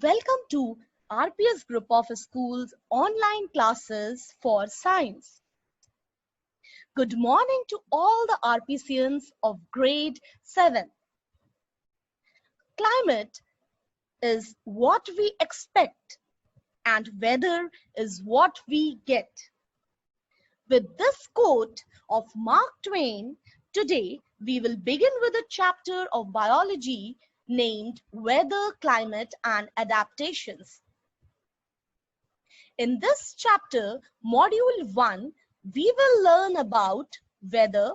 Welcome to RPS Group of Schools online classes for science. Good morning to all the RPCians of grade 7. Climate is what we expect and weather is what we get. With this quote of Mark Twain, today we will begin with a chapter of biology named Weather, Climate and Adaptations. In this chapter, Module 1, we will learn about weather,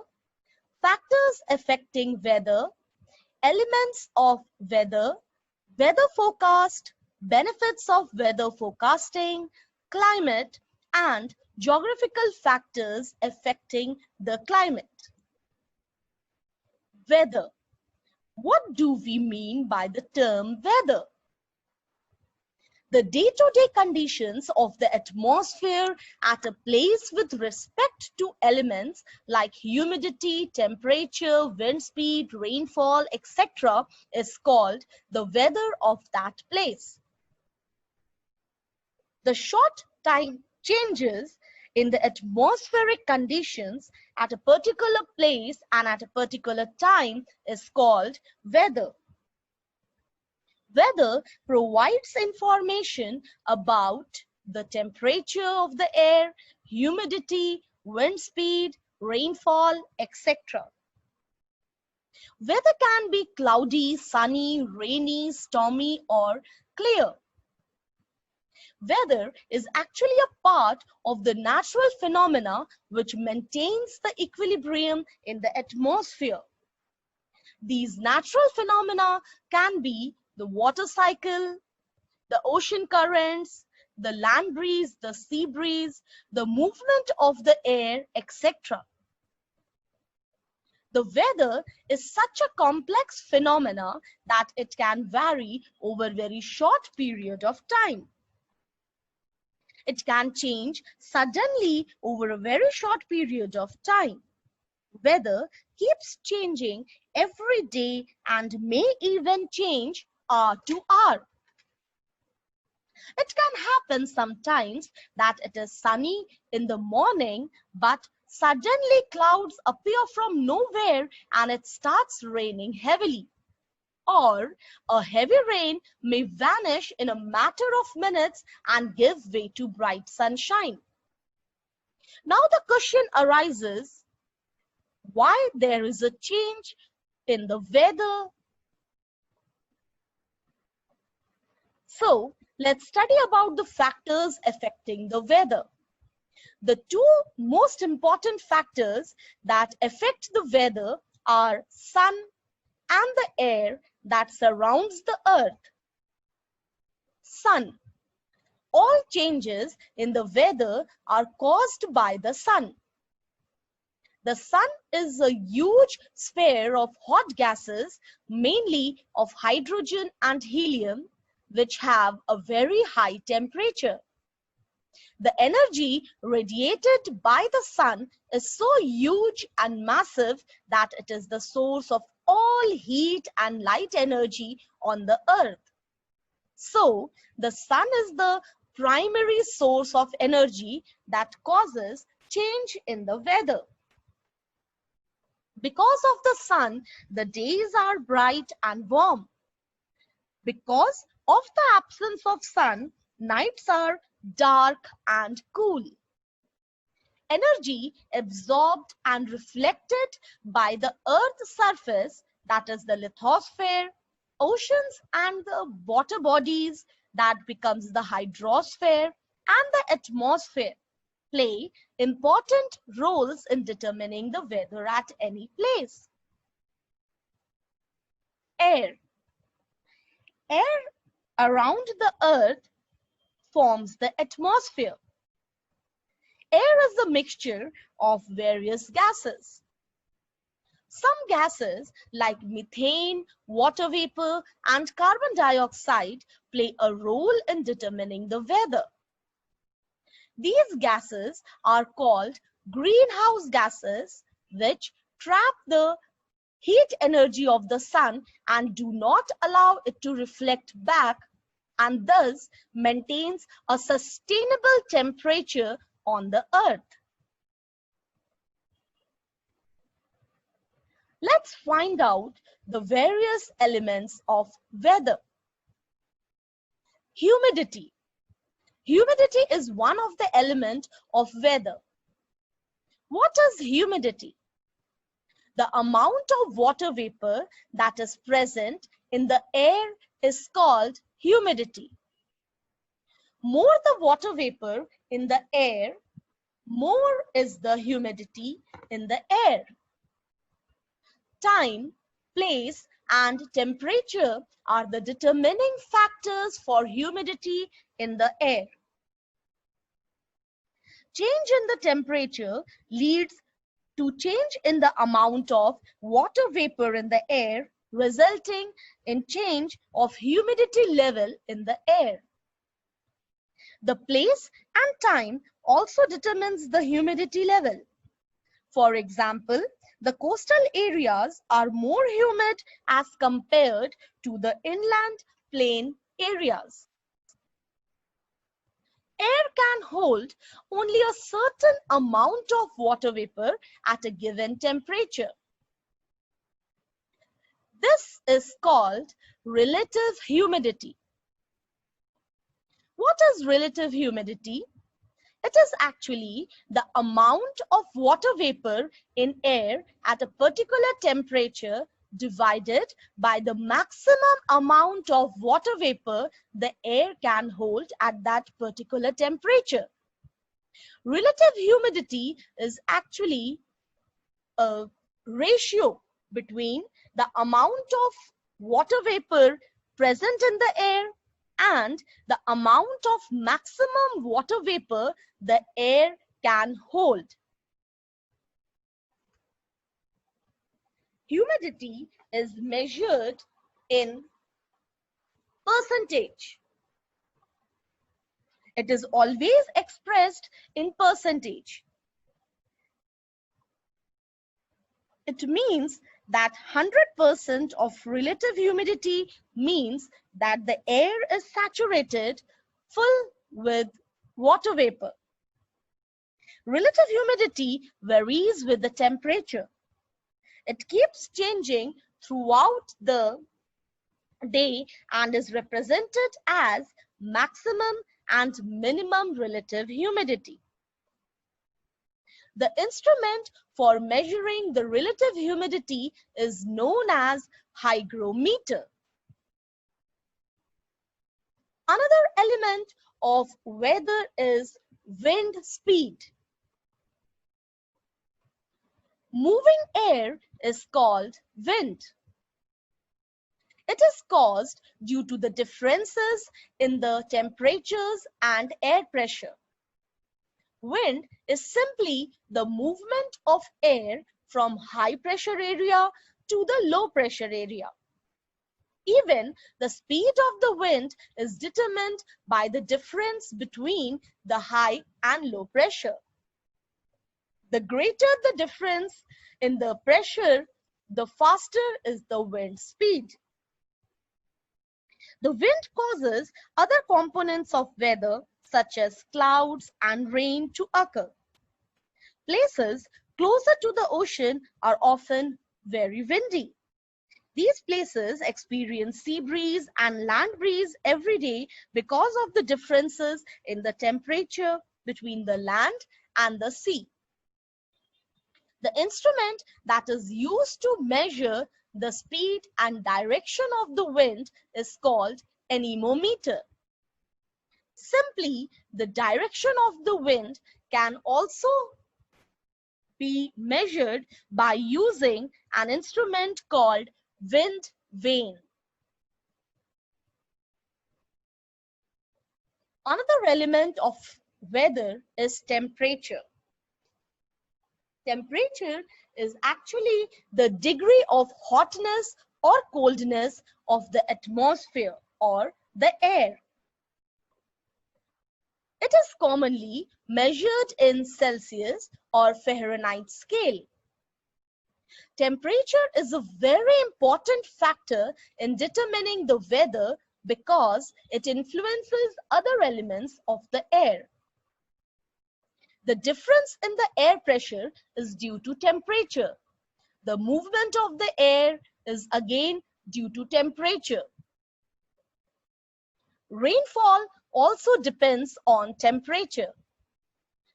factors affecting weather, elements of weather, weather forecast, benefits of weather forecasting, climate, and geographical factors affecting the climate. Weather. What do we mean by the term weather? The day-to-day conditions of the atmosphere at a place with respect to elements like humidity, temperature, wind speed, rainfall, etc. is called the weather of that place. The short time changes in the atmospheric conditions at a particular place and at a particular time is called weather. Weather provides information about the temperature of the air, humidity, wind speed, rainfall, etc. Weather can be cloudy, sunny, rainy, stormy, or clear. Weather is actually a part of the natural phenomena which maintains the equilibrium in the atmosphere. These natural phenomena can be the water cycle, the ocean currents, the land breeze, the sea breeze, the movement of the air, etc. The weather is such a complex phenomena that it can vary over a very short period of time. It can change suddenly over a very short period of time. Weather keeps changing every day and may even change hour to hour. It can happen sometimes that it is sunny in the morning, but suddenly clouds appear from nowhere and it starts raining heavily. Or a heavy rain may vanish in a matter of minutes and give way to bright sunshine. Now the question arises, why there is a change in the weather? So let's study about the factors affecting the weather. The two most important factors that affect the weather are sun and the air that surrounds the earth. Sun. All changes in the weather are caused by the sun. The sun is a huge sphere of hot gases, mainly of hydrogen and helium, which have a very high temperature. The energy radiated by the sun is so huge and massive that it is the source of all heat and light energy on the earth. So, the sun is the primary source of energy that causes change in the weather. Because of the sun, the days are bright and warm. Because of the absence of sun, nights are dark and cool. Energy absorbed and reflected by the Earth's surface, that is the lithosphere, oceans and the water bodies, that becomes the hydrosphere, and the atmosphere, play important roles in determining the weather at any place. Air. Air around the Earth forms the atmosphere. Air is a mixture of various gases. Some gases like methane, water vapor, and carbon dioxide play a role in determining the weather. These gases are called greenhouse gases, which trap the heat energy of the sun and do not allow it to reflect back and thus maintains a sustainable temperature on the earth. Let's find out the various elements of weather. Humidity. Humidity is one of the elements of weather. What is humidity? The amount of water vapor that is present in the air is called humidity. More the water vapor in the air, more is the humidity in the air. Time, place, and temperature are the determining factors for humidity in the air. Change in the temperature leads to change in the amount of water vapor in the air, resulting in change of humidity level in the air. The place and time also determines the humidity level. For example, the coastal areas are more humid as compared to the inland plain areas. Air can hold only a certain amount of water vapor at a given temperature. This is called relative humidity. What is relative humidity? It is actually the amount of water vapor in air at a particular temperature divided by the maximum amount of water vapor the air can hold at that particular temperature. Relative humidity is actually a ratio between the amount of water vapor present in the air and the amount of maximum water vapor the air can hold. Humidity is measured in percentage. It is always expressed in percentage. It means that 100% of relative humidity means that the air is saturated full with water vapor. Relative humidity varies with the temperature. It keeps changing throughout the day and is represented as maximum and minimum relative humidity. The instrument for measuring the relative humidity is known as hygrometer. Another element of weather is wind speed. Moving air is called wind. It is caused due to the differences in the temperatures and air pressure. Wind is simply the movement of air from high pressure area to the low pressure area. Even the speed of the wind is determined by the difference between the high and low pressure. The greater the difference in the pressure, the faster is the wind speed. The wind causes other components of weather such as clouds and rain to occur. Places closer to the ocean are often very windy. These places experience sea breeze and land breeze every day because of the differences in the temperature between the land and the sea. The instrument that is used to measure the speed and direction of the wind is called anemometer. Simply, the direction of the wind can also be measured by using an instrument called wind vane. Another element of weather is temperature. Temperature is actually the degree of hotness or coldness of the atmosphere or the air. It is commonly measured in Celsius or Fahrenheit scale. Temperature is a very important factor in determining the weather because it influences other elements of the air. The difference in the air pressure is due to temperature. The movement of the air is again due to temperature. Rainfall also depends on temperature.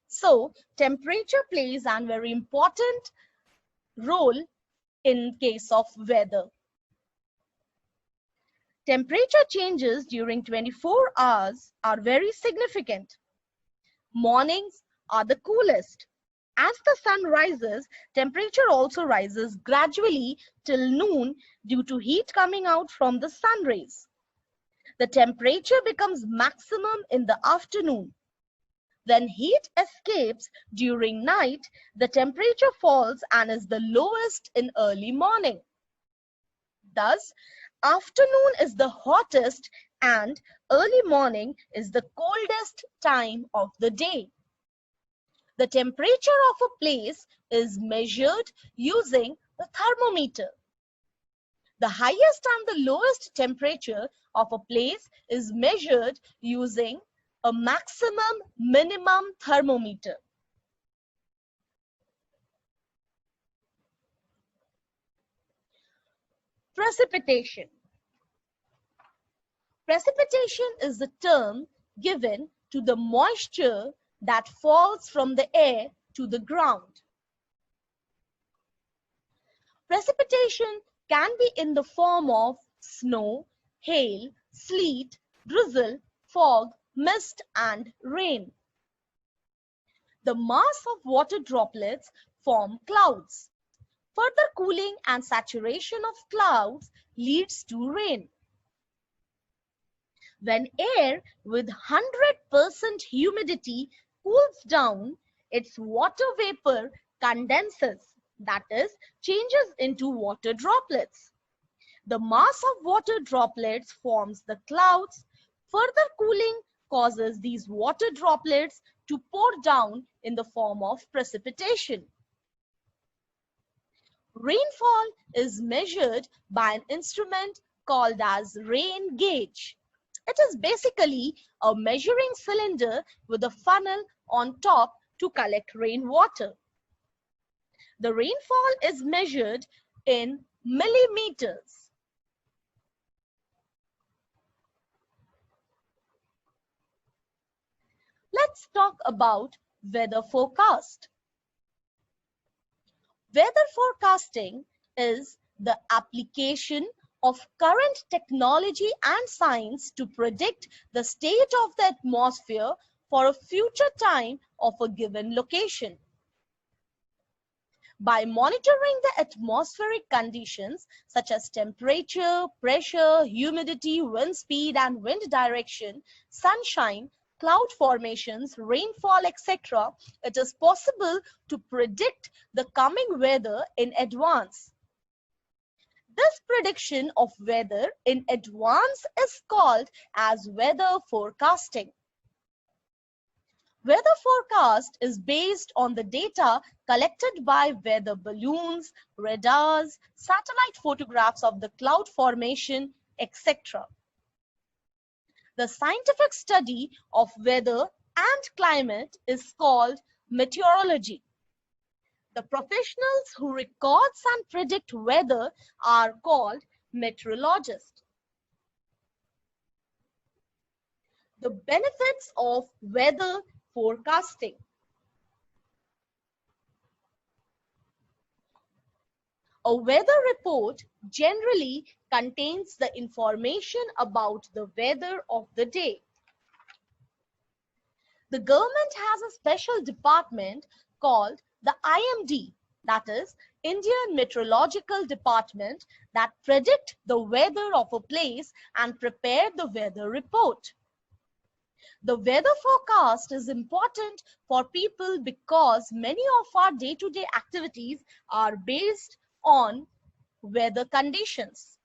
So, temperature plays a very important role in case of weather. Temperature changes during 24 hours are very significant. Mornings are the coolest. As the sun rises, temperature also rises gradually till noon due to heat coming out from the sun rays. The temperature becomes maximum in the afternoon. When heat escapes during night, the temperature falls and is the lowest in early morning. Thus, afternoon is the hottest and early morning is the coldest time of the day. The temperature of a place is measured using the thermometer. The highest and the lowest temperature of a place is measured using a maximum minimum thermometer. Precipitation. Precipitation is the term given to the moisture that falls from the air to the ground. Precipitation can be in the form of snow, hail, sleet, drizzle, fog, mist, and rain. The mass of water droplets form clouds. Further cooling and saturation of clouds leads to rain. When air with 100% humidity cools down, its water vapor condenses, that is, changes into water droplets. The mass of water droplets forms the clouds. Further cooling causes these water droplets to pour down in the form of precipitation. Rainfall is measured by an instrument called as rain gauge. It is basically a measuring cylinder with a funnel on top to collect rainwater. The rainfall is measured in millimeters. Let's talk about weather forecast. Weather forecasting is the application of current technology and science to predict the state of the atmosphere for a future time of a given location. By monitoring the atmospheric conditions such as temperature, pressure, humidity, wind speed and wind direction, sunshine, cloud formations, rainfall, etc., it is possible to predict the coming weather in advance. This prediction of weather in advance is called as weather forecasting. Weather forecast is based on the data collected by weather balloons, radars, satellite photographs of the cloud formation, etc. The scientific study of weather and climate is called meteorology. The professionals who records and predict weather are called meteorologists. The benefits of weather forecasting. A weather report generally contains the information about the weather of the day. The government has a special department called the IMD, that is Indian Meteorological Department, that predict the weather of a place and prepare the weather report. The weather forecast is important for people because many of our day-to-day activities are based on weather conditions.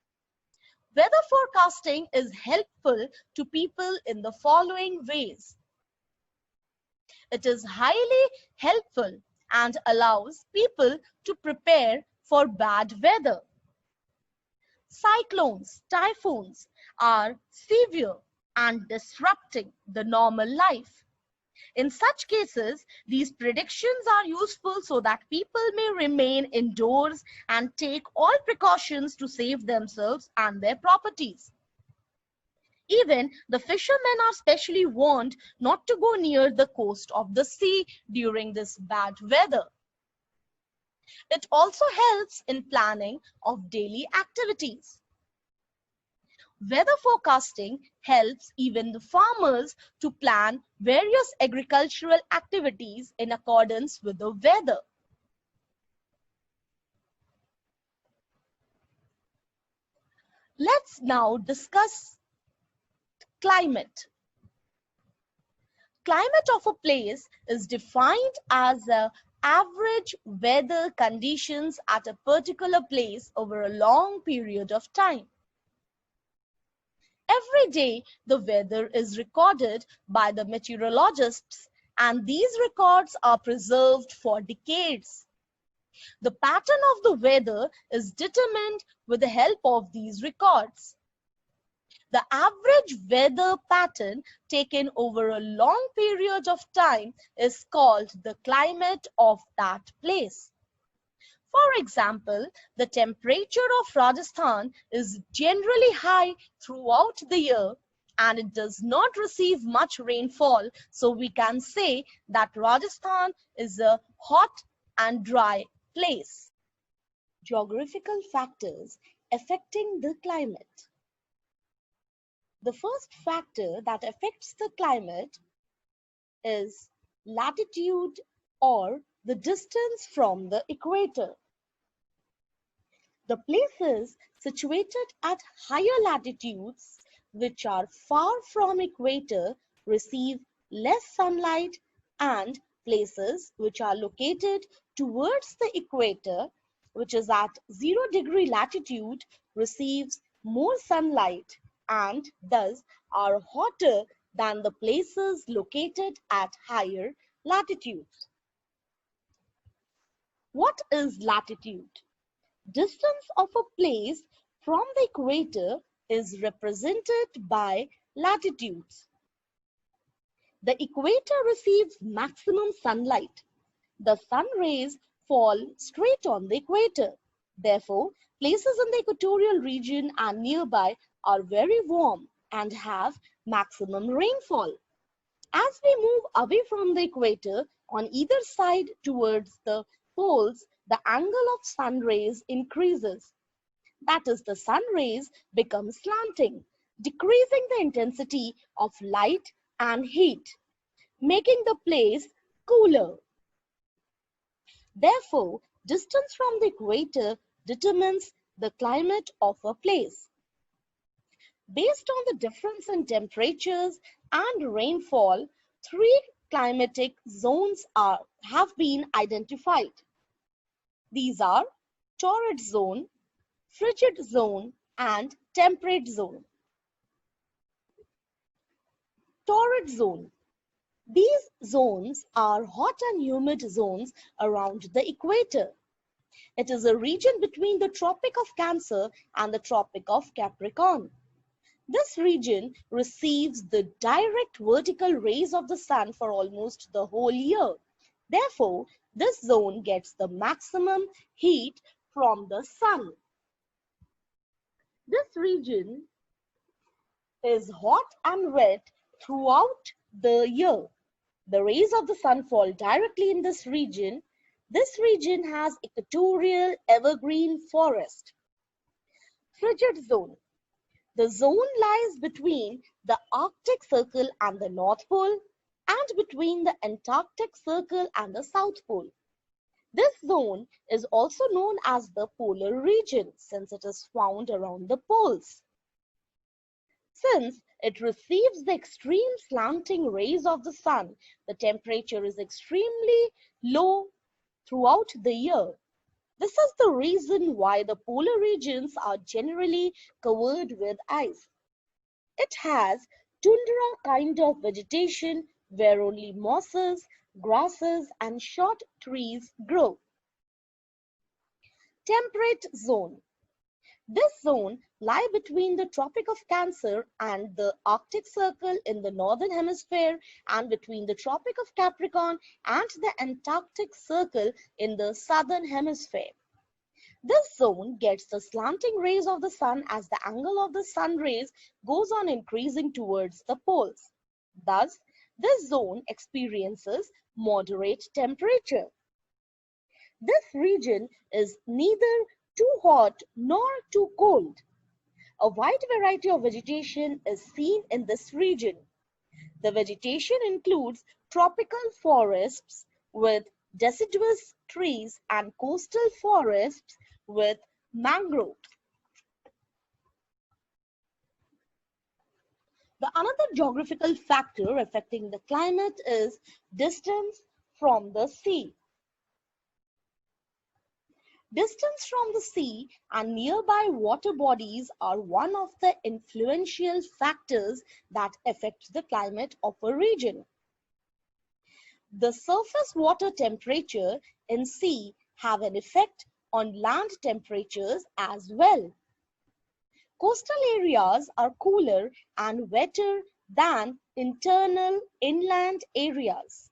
Weather forecasting is helpful to people in the following ways. It is highly helpful and allows people to prepare for bad weather. cyclones, typhoons are severe and disrupting the normal life. In such cases, these predictions are useful so that people may remain indoors and take all precautions to save themselves and their properties. Even the fishermen are specially warned not to go near the coast of the sea during this bad weather. It also helps in planning of daily activities. Weather forecasting helps even the farmers to plan various agricultural activities in accordance with the weather. Let's now discuss climate. Climate of a place is defined as the average weather conditions at a particular place over a long period of time. Every day, the weather is recorded by the meteorologists, and these records are preserved for decades. The pattern of the weather is determined with the help of these records. The average weather pattern taken over a long period of time is called the climate of that place. For example, the temperature of Rajasthan is generally high throughout the year and it does not receive much rainfall, so we can say that Rajasthan is a hot and dry place. Geographical factors affecting the climate. The first factor that affects the climate is latitude or the distance from the equator. The places situated at higher latitudes, which are far from equator, receive less sunlight, and places which are located towards the equator, which is at 0-degree latitude, receives more sunlight and thus are hotter than the places located at higher latitudes. What is latitude? Distance of a place from the equator is represented by latitudes. The equator receives maximum sunlight. The sun rays fall straight on the equator. Therefore, places in the equatorial region and nearby are very warm and have maximum rainfall. As we move away from the equator on either side towards the poles, the angle of sun rays increases. That is, the sun rays become slanting, decreasing the intensity of light and heat, making the place cooler. Therefore, distance from the equator determines the climate of a place. Based on the difference in temperatures and rainfall, 3 climatic zones have been identified. These are torrid zone, frigid zone, and temperate zone. Torrid zone. These zones are hot and humid zones around the equator. It is a region between the Tropic of Cancer and the Tropic of Capricorn. This region receives the direct vertical rays of the sun for almost the whole year. Therefore, this zone gets the maximum heat from the sun. This region is hot and wet throughout the year. The rays of the sun fall directly in this region. This region has equatorial evergreen forest. Frigid zone. The zone lies between the Arctic Circle and the North Pole and between the Antarctic Circle and the South Pole. This zone is also known as the polar region since it is found around the poles. Since it receives the extreme slanting rays of the sun, the temperature is extremely low throughout the year. This is the reason why the polar regions are generally covered with ice. It has tundra kind of vegetation where only mosses, grasses, and short trees grow. Temperate zone. This zone lies between the Tropic of Cancer and the Arctic Circle in the northern hemisphere, and between the Tropic of Capricorn and the Antarctic Circle in the southern hemisphere. This zone gets the slanting rays of the sun as the angle of the sun rays goes on increasing towards the poles. Thus, this zone experiences moderate temperature. This region is neither too hot nor too cold. A wide variety of vegetation is seen in this region. The vegetation includes tropical forests with deciduous trees and coastal forests with mangrove. The another geographical factor affecting the climate is distance from the sea. Distance from the sea and nearby water bodies are one of the influential factors that affect the climate of a region. The surface water temperature in sea have an effect on land temperatures as well. Coastal areas are cooler and wetter than internal inland areas.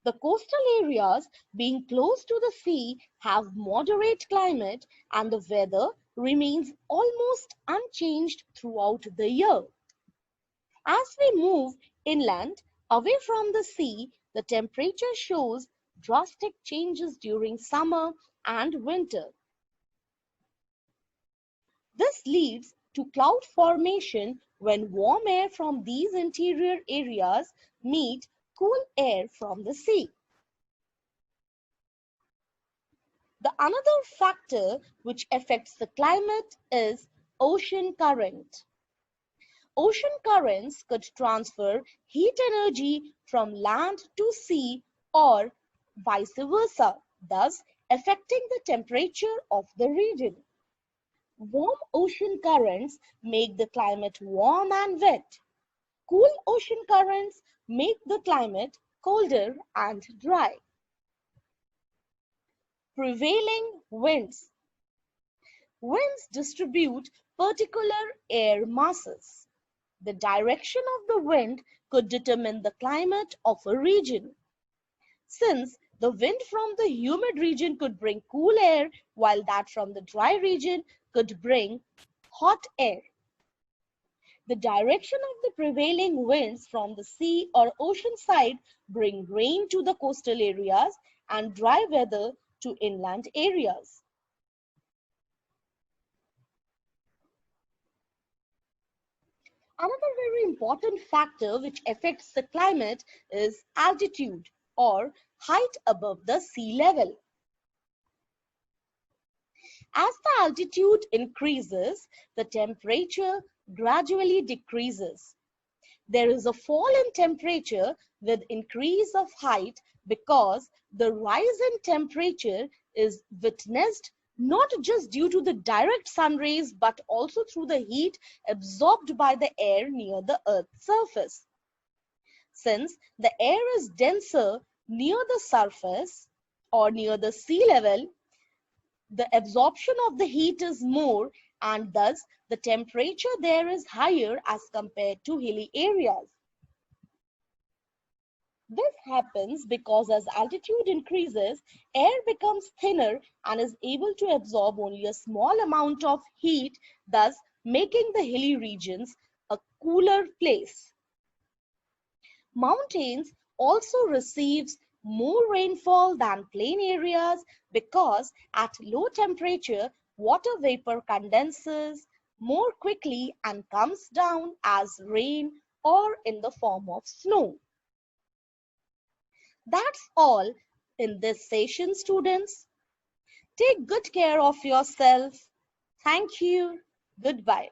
The coastal areas being close to the sea have moderate climate and the weather remains almost unchanged throughout the year. As we move inland, away from the sea, the temperature shows drastic changes during summer and winter. This leads to cloud formation when warm air from these interior areas meet cool air from the sea. The another factor which affects the climate is ocean current. Ocean currents could transfer heat energy from land to sea or vice versa, thus affecting the temperature of the region. Warm ocean currents make the climate warm and wet. Cool ocean currents make the climate colder and dry. Prevailing winds. Winds distribute particular air masses. The direction of the wind could determine the climate of a region. Since the wind from the humid region could bring cool air, while that from the dry region could bring hot air. The direction of the prevailing winds from the sea or ocean side bring rain to the coastal areas and dry weather to inland areas. Another very important factor which affects the climate is altitude or height above the sea level. As the altitude increases, the temperature gradually decreases. There is a fall in temperature with increase of height because the rise in temperature is witnessed not just due to the direct sun rays but also through the heat absorbed by the air near the Earth's surface. Since the air is denser near the surface or near the sea level, the absorption of the heat is more and thus the temperature there is higher as compared to hilly areas. This happens because as altitude increases, air becomes thinner and is able to absorb only a small amount of heat, thus making the hilly regions a cooler place. Mountains also receives more rainfall than plain areas because at low temperature, water vapor condenses more quickly and comes down as rain or in the form of snow. That's all in this session, students. Take good care of yourself. Thank you. Goodbye.